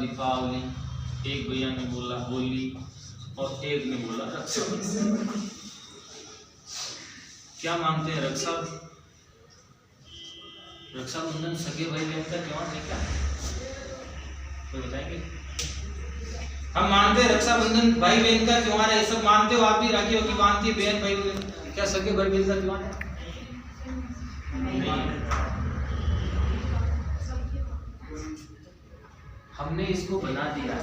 दीपावली, एक भैया ने बोला होली और एक ने बोला रक्षाबंधन। क्या मानते हैं? रक्षाबंधन सगे भाई बहन का त्योहार है क्या? कोई बताएंगे? हम मानते हैं रक्षाबंधन भाई बहन का त्योहार है, सब मानते हो आप भी? राखी होगी बांधती बहन भाई बहन, क्या सगे भाई बहन का त्योहार है? हमने इसको बना दिया है।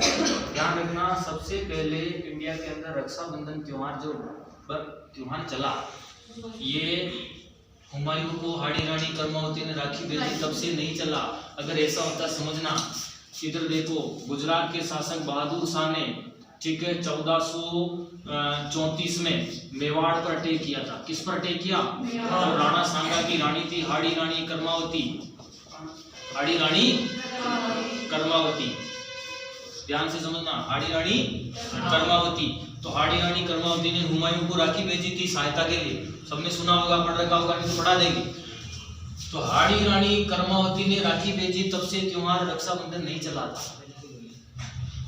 ध्यान रखना, सबसे पहले इंडिया के अंदर रक्षाबंधन त्योहार जो त्योहार चला, ये हुमायूं को हाड़ी रानी कर्मावती ने राखी भेजी तब से नहीं चला। अगर ऐसा होता समझना, इधर देखो गुजरात के शासक बहादुर शाह ने, ठीक है, 1434 में मेवाड़ पर अटैक किया था। किस पर अटैक किया? तो राणा सांगा की रानी थी हाड़ी रानी कर्मावती, हाड़ी रानी कर्मावती, ध्यान से समझना, हाड़ी रानी कर्मावती। तो हाड़ी रानी कर्मावती ने हुमायूं को राखी भेजी थी सहायता के लिए, सबने सुना होगा, पढ़ रखा होगा, नहीं तो पढ़ा देंगे। तो हाड़ी रानी कर्मावती ने राखी भेजी, तब से त्योहार रक्षाबंधन नहीं चला था।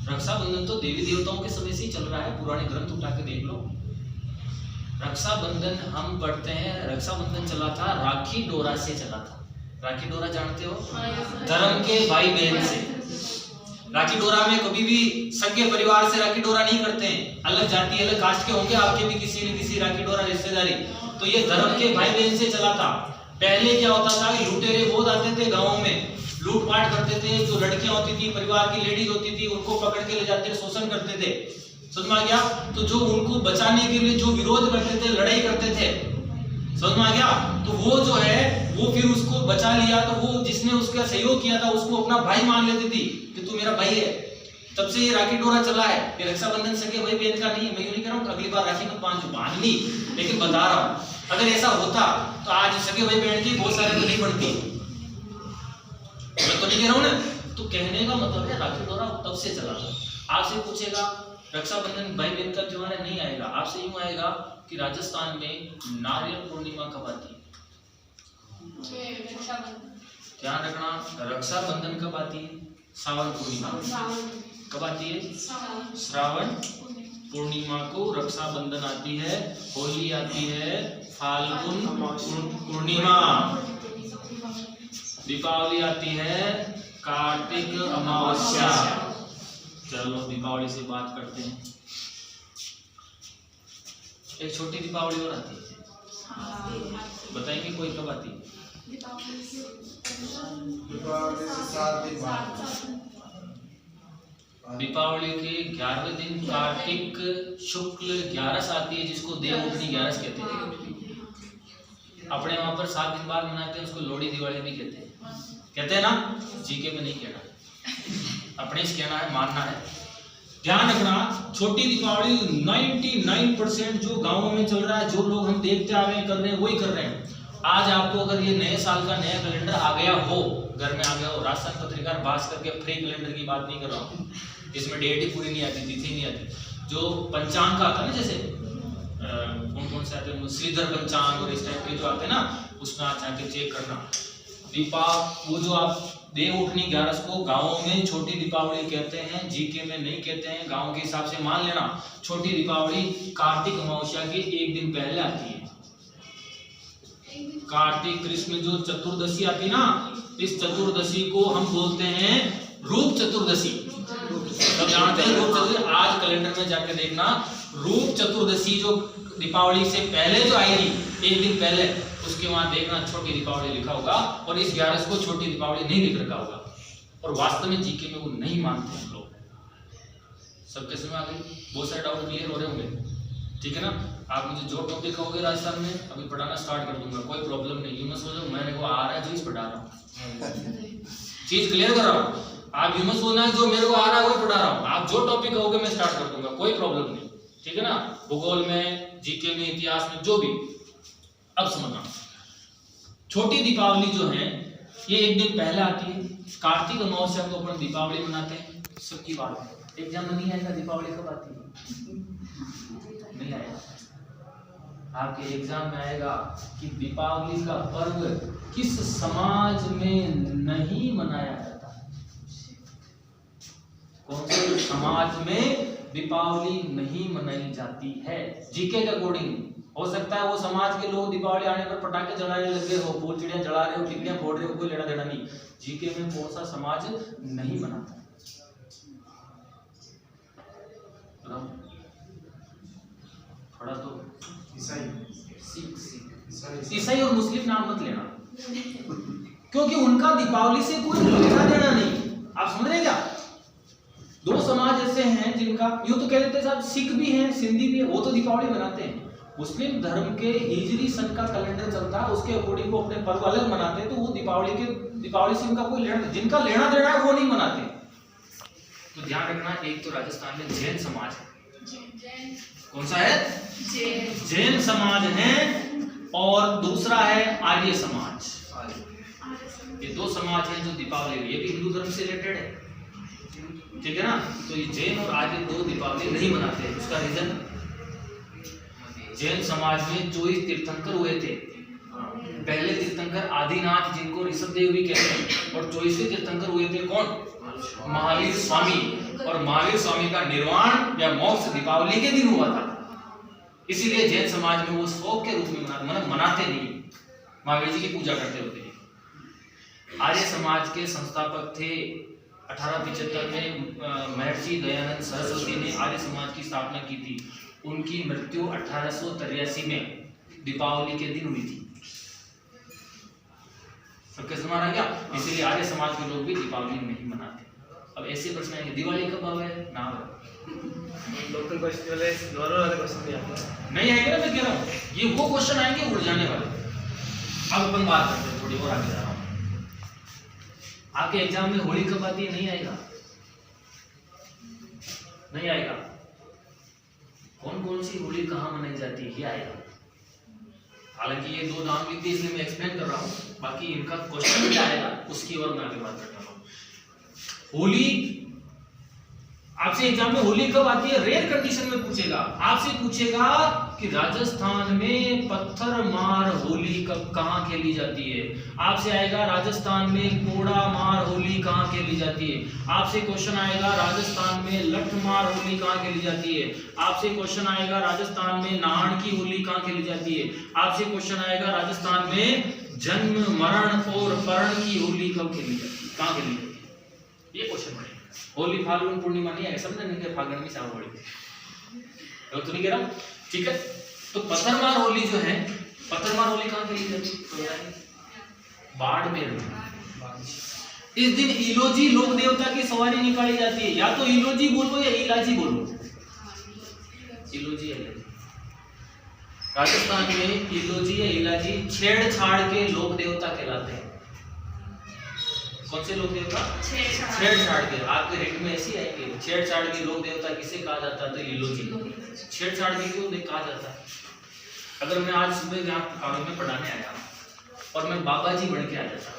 रक्षाबंधन तो देवी देवताओं के समय से ही चल रहा है, पुराने ग्रंथ उठा के देख लो। रक्षाबंधन हम पढ़ते हैं, रक्षाबंधन चला था राखी डोरा से चला था। राखी डोरा जानते हो? धर्म के भाई बहन से। राखी डोरा में कभी भी सगे परिवार से राखी डोरा नहीं करते हैं, अलग जाति अलग कास्ट के होंगे आपके भी किसी न किसी राखी डोरा रिश्तेदारी, तो ये धर्म के भाई बहन से चला था। पहले क्या होता था कि लुटेरे बहुत आते थे गाँव में, लूटपाट करते थे, जो लड़कियां होती थी, परिवार की लेडीज होती थी, उनको पकड़ के ले जाते, शोषण करते थे, समझ में आ गया? तो जो उनको बचाने के लिए जो विरोध करते थे, लड़ाई करते थे, समझ में आ गया? तो वो जो है वो फिर उसको बचा लिया, तो वो जिसने उसका सहयोग किया था उसको अपना भाई मान लेती थी कि तू मेरा भाई है। तब से ये राखी डोरा चला है। ये रक्षाबंधन सगे भाई बहन का नहीं, मैं यूं नहीं कह रहा हूँ अगली बार राखी मत बांध ली, लेकिन बता रहा हूँ अगर ऐसा होता तो आज सगे भाई बहन की बहुत सारे तो नहीं बनती, मैं तो नहीं कह रहा हूँ ना। तो कहने का मतलब है राखी डोरा तब से चला था। आपसे पूछेगा रक्षाबंधन भाई बहन का त्योहार है, नहीं आएगा। आपसे यूं आएगा कि राजस्थान में नारियल पूर्णिमा कब आती है? ध्यान रखना, रक्षाबंधन कब आती है? श्रावण पूर्णिमा कब आती है? श्रावण पूर्णिमा को रक्षाबंधन आती है। होली आती है फाल्गुन पूर्णिमा, दीपावली आती है कार्तिक अमावस्या। चलो दीपावली से बात करते हैं। एक छोटी दीपावली और आती है, बताएंगे कोई कब आती है? दीपावली से 7 दिन बाद। दीपावली के 11वें दिन कार्तिक शुक्ल 11 आती है, जिसको देवउठनी 11 कहते हैं। अपने वहां पर 7 दिन बाद मनाते हैं, उसको लोहड़ी दिवाली भी कहते हैं ना, जीके में नहीं कहना, अपने से कहना है, मानना है। ध्यान रखना, छोटी दीपावली 99% जो गांवों में चल रहा है, जो लोग हम देखते आ रहे हैं, कर रहे हैं, वही कर रहे हैं। आज आपको अगर ये नए साल का नया कैलेंडर आ गया हो, घर में आ गया हो, राशन पत्रिका पास करके फ्री कैलेंडर की बात नहीं कर रहा हूँ, जिसमें डेट ही पूरी नहीं आती, तिथि नहीं आती। जो पंचांग का आता है ना, जैसे कौन कौन से आते हैं, श्रीधर पंचांग और इस टाइप के जो आते हैं ना, उसमें आप जाके चेक करना। वो जो आप देवउठनी 11 को गाँवों में छोटी दीपावली कहते हैं, जीके में नहीं कहते हैं, गाँव के हिसाब से मान लेना। छोटी दीपावली कार्तिक अमावस्या के एक दिन पहले आती है। कार्तिक कृष्ण जो चतुर्दशी आती ना, इस चतुर्दशी को हम बोलते हैं रूप चतुर्दशी। तो जानते हैं रूप चतुर्दशी, आज कैलेंडर में जाके देखना, रूप चतुर्दशी जो दीपावली से पहले जो आएगी एक दिन पहले, उसके वहां देखना छोटी दीपावली लिखा होगा, और इस 11 को छोटी दीपावली नहीं लिख रखा होगा, और वास्तव में जीके में वो नहीं मानते हैं लोग। सबके समझ आ गई? बहुत सारे डाउट क्लियर हो रहे होंगे, ठीक है ना? आप मुझे जो टॉपिक कहोगे राजस्थान में अभी पढ़ाना स्टार्ट कर दूंगा, कोई प्रॉब्लम नहीं। यूं मत सोचो मैंने को आ रहा है चीज पढ़ा रहा हूँ, चीज क्लियर कर रहा हूँ। आप यूं मत सोचना जो मेरे को आ रहा है वही पढ़ा रहा हूँ, आप जो टॉपिक कहोगे मैं स्टार्ट कर दूंगा, कोई प्रॉब्लम नहीं, ठीक है ना? भूगोल में, जीके में, इतिहास में, जो भी। अब समझना, छोटी दीपावली जो है ये एक दिन पहले आती है। कार्तिक अमावस्या को अपन दीपावली मनाते हैं, सबकी बात है। एग्जाम में नहीं आएगा दीपावली कब आती है, नहीं आएगा। आपके एग्जाम में आएगा कि दीपावली का पर्व किस समाज में नहीं मनाया जाता। समाज में दीपावली नहीं मनाई जाती है। जीके के अकॉर्डिंग हो सकता है वो समाज के लोग दीपावली आने पर पटाखे जलाने लगे हो, फूल चिड़िया जला रहे हो, टिकलियां फोड़ रहे हो, कोई लेना देना नहीं। जीके में कौन सा समाज नहीं मनाता? थोड़ा तो ईसाई और मुस्लिम नाम मत लेना, क्योंकि उनका दीपावली से कोई लेना देना नहीं। आप समझ रहे क्या? दो समाज ऐसे हैं जिनका यूं तो कह देते साहब, सिख भी हैं, सिंधी भी है, वो तो दीपावली मनाते हैं। मुस्लिम धर्म के हिजरी सन का कैलेंडर चलता है, उसके अकॉर्डिंग वो अपने पर्व अलग मनाते हैं, तो वो दीपावली से उनका कोई लेना, जिनका लेना देना है वो नहीं मनाते। तो ध्यान रखना, एक तो राजस्थान में जैन समाज है। कौन सा है? जैन समाज है, और दूसरा है आर्य समाज। ये दो समाज हैं जो दीपावली, ये भी हिंदू धर्म से रिलेटेड है, ठीक है ना? तो ये जैन और आर्य दो दीपावली नहीं मनाते। उसका रीजन, जैन समाज में 24 तीर्थंकर हुए थे। पहले तीर्थंकर आदिनाथ, जिनको ऋषभदेव भी कहते हैं, और 24वें तीर्थंकर हुए थे कौन? महावीर स्वामी। और महावीर स्वामी का निर्वाण या मोक्ष दीपावली के दिन हुआ था। इसीलिए जैन समाज में वो शोक के रूप में मनाते नहीं, महावीर जी की पूजा करते होते हैं। आर्य समाज के संस्थापक थे 1875 में महर्षि दयानंद सरस्वती ने आर्य समाज की स्थापना की थी। उनकी मृत्यु 1883 में दीपावली के दिन हुई थी। सबके समझ आ गया? इसीलिए आर्य समाज के लोग भी दीपावली नहीं मनाते। अब ऐसे प्रश्न आएंगे, दिवाली कब आवे? ना लोकल क्वेश्चन वाले, नॉर्मल वाले क्वेश्चन नहीं आते, नहीं आएंगे ना। मैं कह रहा हूँ ये वो क्वेश्चन आएंगे उड़ जाने वाले। अब अपन बात करते हैं, थोड़ी और आगे जा रहा हूँ। आपके एग्जाम में होली कब आती है? नहीं आएगा, नहीं आएगा। कौन कौन सी होली कहाँ मनाई जाती है ये आएगा। हालांकि ये दो नाम लिख दिए इसलिए मैं एक्सप्लेन कर रहा हूँ, बाकी इनका क्वेश्चन क्या आएगा उसकी और मैं आगे बात करता हूँ। होली आपसे एग्जाम में होली कब आती है? रेयर कंडीशन में पूछेगा। आपसे पूछेगा कि राजस्थान में पत्थर मार होली कब कहाँ खेली जाती है। आपसे आएगा राजस्थान में कोड़ा मार होली कहाँ खेली जाती है। आपसे क्वेश्चन आएगा राजस्थान में लठ मार होली कहाँ खेली जाती है। आपसे क्वेश्चन आएगा राजस्थान में नाहन की होली कहाँ खेली जाती है। आपसे क्वेश्चन आएगा राजस्थान में जन्म मरण और परण की होली कब खेली जाती है, कहाँ खेली जाती है। ये क्वेश्चन पड़ेगा। होली फाल्गुन पूर्णिमा नहीं है, समझे नहीं? फाल्गुन में शाम होली तो नहीं कह रहा, ठीक है? तो पत्थरमार होली जो है, पत्थरमार होली कहाँ खेली जाती है? बाड़मेर में। इस दिन इलोजी लोक देवता की सवारी निकाली जाती है। या तो इलोजी बोलो या इलाजी बोलो, इलोजी है। राजस्थान में इलोजी या इलाजी छेड़छाड़ के लोक देवता कहलाते हैं। कौन से लोक देवता? छेड़छाड़ के। आपके रेट में ऐसी आएंगे, छेड़छाड़ के लोक देवता किसे कहा जाता है? तो इलोजी। छेड़छाड़ के क्यों कहा जाता है? अगर मैं आज सुबह यहाँ कॉलेज में पढ़ाने आया और मैं बाबा जी बन के आ जाता,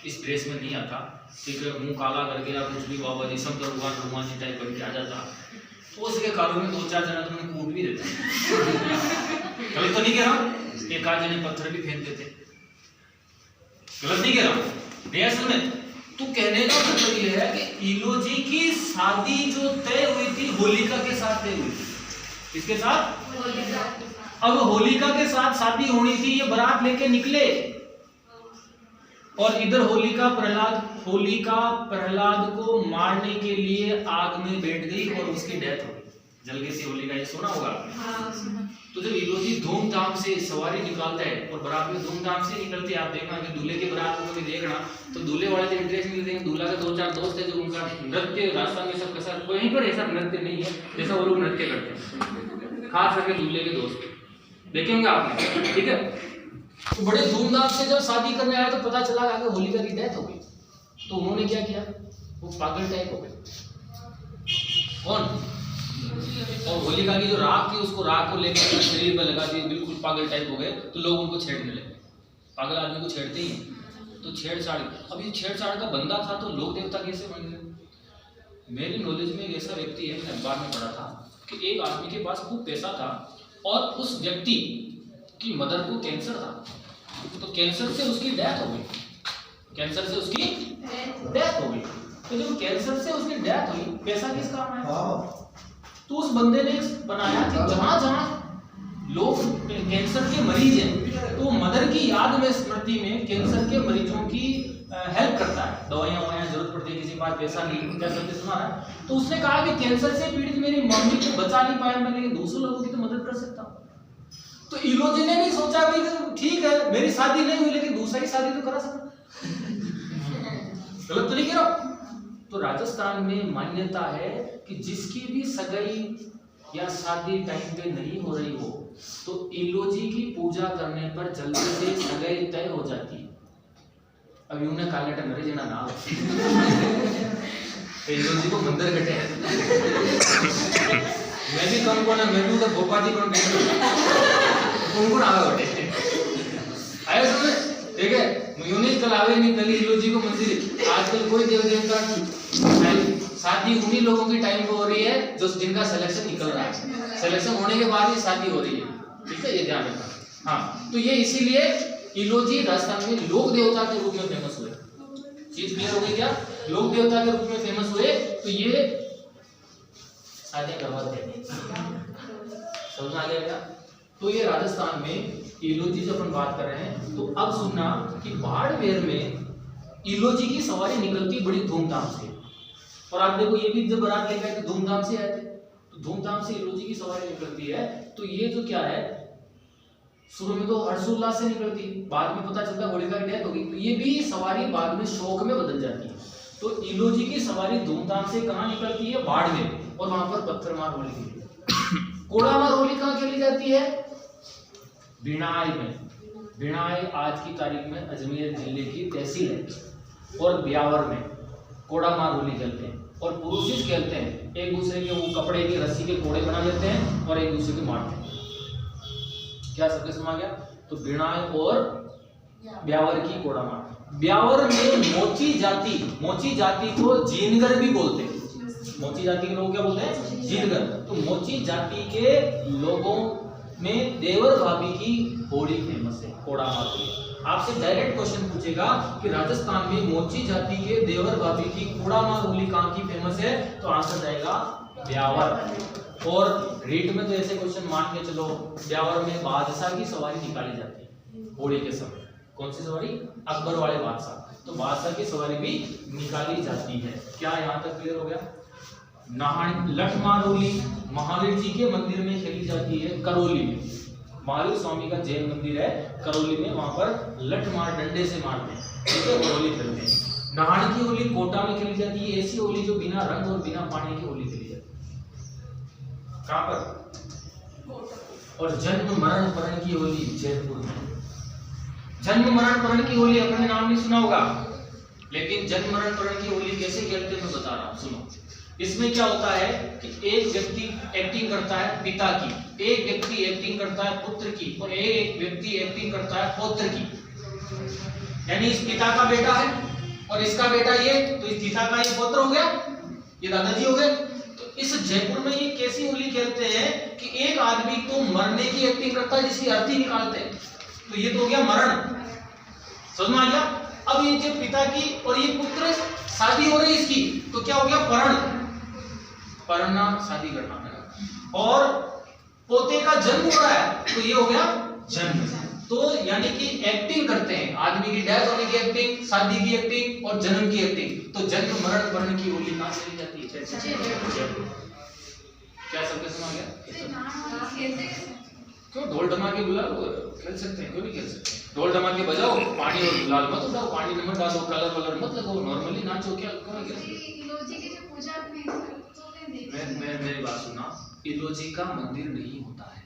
इस ड्रेस में नहीं आता, ठीक है, मुंह काला करके या कुछ भी बाबा जी शंकर भगवान हनुमान जी टाइप बन के आ जाता, तो उसके कारों में 2-4 जना तो मैंने कूट भी देते। गलत तो नहीं कह रहा? एक आध जने पत्थर भी फेंक देते। गलत नहीं कह रहा? नहीं सुने तो कहने का मतलब ये है कि इलोजी की शादी जो तय हुई थी होलिका के साथ तय हुई थी। किसके साथ? होलिका। अब होलिका के साथ शादी होनी थी, ये बारात लेके निकले और इधर होलिका प्रहलाद को मारने के लिए आग में बैठ गई और उसकी डेथ हो गई, जल गई थी होलिका। ये सुना होगा आपने? तो जब इलोजी धूमधाम से सवारी निकालता है और बारात में धूमधाम से निकलते, आप देखना कि दूल्हे की बारात को कभी देखना तो दूल्हे वाले जो इंटरेस्ट मिलते हैं, दूल्हा के 2-4 दोस्त है जो उनका नृत्य राजस्थान में सब कैसा, कोई पर ऐसा नृत्य नहीं है जैसा वो लोग नृत्य करते हैं, खास करके दूल्हे के दोस्त देखे होंगे आपने, ठीक है? तो बड़े धूमधाम से जब शादी करने आए तो पता चला कि होलिका की डेथ हो गई। तो उन्होंने क्या किया? वो पागल टाइप हो गए। कौन? और होलिका की जो राख थी उसको राख को लेकर शरीर पर लगा दी, बिल्कुल पागल टाइप हो गए। तो लोग उनको छेड़ने लगे। पागल आदमी को छेड़ते ही हैं, तो छेड़छाड़। अब ये छेड़छाड़ का बंदा था तो लोक देवता कैसे बन गए? मेरी नॉलेज में एक ऐसा व्यक्ति है, मैंने अखबार में पढ़ा था कि एक आदमी के पास खूब पैसा था और उस व्यक्ति की मदर को कैंसर था, तो कैंसर से उसकी डेथ हो गई। कैंसर से उसकी डेथ हो गई। तो जब कैंसर से उसकी डेथ हुई, पैसा किस काम आया? हाँ, तो उस बंदे ने बनाया कि जहां जहां लोग कैंसर के मरीज हैं तो मदर की याद में, स्मृति में कैंसर के मरीजों की हेल्प करता है। दवाइयां जरूरत पड़ती है, किसी के पास पैसा नहीं, क्या सबके सुना है। तो उसने कहा कि कैंसर से पीड़ित मेरी मम्मी को बचा नहीं पाया मैं, लेकिन दूसरे लोगों की तो मदद कर सकता हूँ। तो इलोजी ने भी सोचा भाई ठीक है, मेरी शादी नहीं हुई लेकिन दूसरा की शादी तो करा सकता। गलत तो नहीं कह रहा। तो राजस्थान में मान्यता है कि जिसकी भी सगाई या शादी टाइम पे नहीं हो रही हो तो इलोजी की पूजा करने पर जल्दी से सगाई तय हो जाती है। अभी उन्हें काले टंगरे जना ना इलोजी को मंदिर कटे हैं। मैं भी कौन कौन है, मैं भी उधर भोपा जी कौन कौन आवे बटे आए समझ, ठीक है। म्यूनिस चलावे नहीं पहले इलोजी को मंदिर। आजकल कोई देव देवता शादी उन्हीं लोगों की टाइम पे हो रही है जो जिनका सिलेक्शन निकल रहा है, सिलेक्शन होने के बाद ही शादी हो रही है, ठीक है, ये ध्यान रखना। हाँ, तो ये इसीलिए इलोजी राजस्थान में लोक देवता के रूप में फेमस हुए। चीज क्लियर हो गई क्या? लोक देवता के रूप में फेमस हुए तो ये शादी करवाते हैं, समझ आ गया क्या? तो ये राजस्थान में इलोजी जो अपन बात कर रहे हैं। तो अब सुनना कि बाड़मेर में इलोजी की सवारी निकलती बड़ी धूमधाम से, और आप देखो ये भी जब बारात लेकर आए तो धूमधाम से आए थे, तो धूमधाम से इलोजी की सवारी निकलती है। तो ये जो क्या है, शुरू में तो हर्षोल्लास से निकलती है, बाद में पता चलता है होलिका की डेथ होगी, तो ये भी सवारी बाद में शोक में बदल जाती है। तो इलोजी की सवारी धूमधाम से कहाँ निकलती है? बाड़मेर, और वहां पर पत्थरमार होली खेली जाती है। कोड़ामार होली कहाँ खेली जाती है? बिनाई में। बिनाई आज की तारीख में अजमेर जिले की तहसील है। और ब्यावर में कोड़ामार होली खेलते हैं, और पुरुष खेलते हैं, एक दूसरे के वो कपड़े की रस्सी के कोड़े बना लेते हैं और एक दूसरे को मारते हैं। क्या सबके समझ आ गया? तो बिनाई और ब्यावर की कोड़ामार। ब्यावर में मोची जाति को जीनगर भी बोलते हैं। मोची जाति के लोग क्या बोलते हैं? जीनगर। तो मोची जाति के लोगों में देवर भाभी की होली फेमस है, कोड़ामार होली। आपसे डायरेक्ट क्वेश्चन पूछेगा कि राजस्थान में मोची जाति के देवर भाभी की कोड़ामार होली कहाँ की फेमस है, तो आंसर जाएगा ब्यावर। और रीट में तो ऐसे क्वेश्चन मान के चलो, ब्यावर में बादशाह की सवारी निकाली जाती है होली के समय। कौन सी सवारी? अकबर वाले बादशाह, तो बादशाह की सवारी भी निकाली जाती है। क्या यहाँ तक क्लियर हो गया? लठमार होली महावीर जी के मंदिर में खेली जाती है करौली में। महावीर स्वामी का जैन मंदिर है करौली में, वहां पर लठमार डंडे से मारते हैं, ठीक है, होली खेलते हैं। नहान की होली कोटा में खेली जाती है, ऐसी होली जो बिना रंग और बिना पानी की होली खेली जाती है। कहां पर? और जन्म मरण परण की होली जयपुर में। जन्म मरण परण की होली अपने नाम नहीं सुना होगा, लेकिन जन्म मरण परण की होली कैसे खेलते हैं मैं बता रहा हूं, सुनो। इसमें क्या होता है कि एक व्यक्ति एक्टिंग करता है पिता की, एक व्यक्ति एक्टिंग करता है पुत्र की, और एक व्यक्ति एक्टिंग करता है पौत्र की। यानी इस पिता का बेटा है और इसका बेटा ये, तो इस पिता का ये पौत्र हो गया, ये दादाजी हो गए। तो इस जयपुर में ये कैसी होली खेलते हैं कि एक आदमी तो मरने की एक्टिंग करता है जिसकी अर्थी निकालते हैं, तो ये तो हो गया मरण, समझ में आ गया? अब ये जो पिता की और ये पुत्र शादी हो रही इसकी, तो क्या हो गया? परण, पढ़ना शादी करना है। और पोते का जन्म हो रहा है तो ये हो गया जन्म। तो यानी कि एक्टिंग करते हैं, आदमी की डेथ होने की एक्टिंग, शादी की एक्टिंग और जन्म की एक्टिंग। तो जन्म मरण परण की होली कहां से ली जाती है? क्या सबके समझ गया? क्यों ढोल धमाके बुला खेल सकते हैं, क्यों नहीं खेल सकते? ढोल धमाके बजाओ, पानी और गुलाल मत उठाओ, पानी में मत डालो, कलर वलर मत लगाओ, नॉर्मली नाचो, क्या क्यों नहीं खेल सकते? मेरी बात सुना, इलोजी का मंदिर नहीं होता है,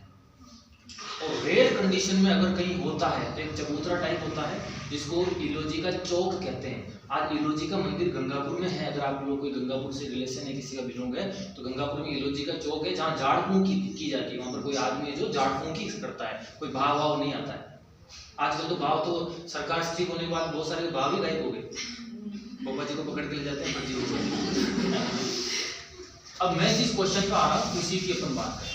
और रेयर कंडीशन में अगर कहीं होता है तो एक चबूतरा टाइप होता है जिसको इलोजी का चौक कहते हैं। आज इलोजी का मंदिर गंगापुर में है। अगर आप लोग कोई गंगापुर से रिलेशन है, किसी का बिलोंग है, तो गंगापुर में इलोजी का चौक है जहाँ झाड़ फूंक की जाती है। वहां पर कोई आदमी है जो झाड़ फूंकी करता है, कोई भाव भाव नहीं आता है। आजकल तो भाव तो सरकार स्ट्रिक्ट होने के बाद बहुत सारे भाव ही गायब हो गए, बाबा जी को पकड़ के ले जाते हैं। अब मैं जिस क्वेश्चन पे आ रहा हूँ उसी की अपन बात करें।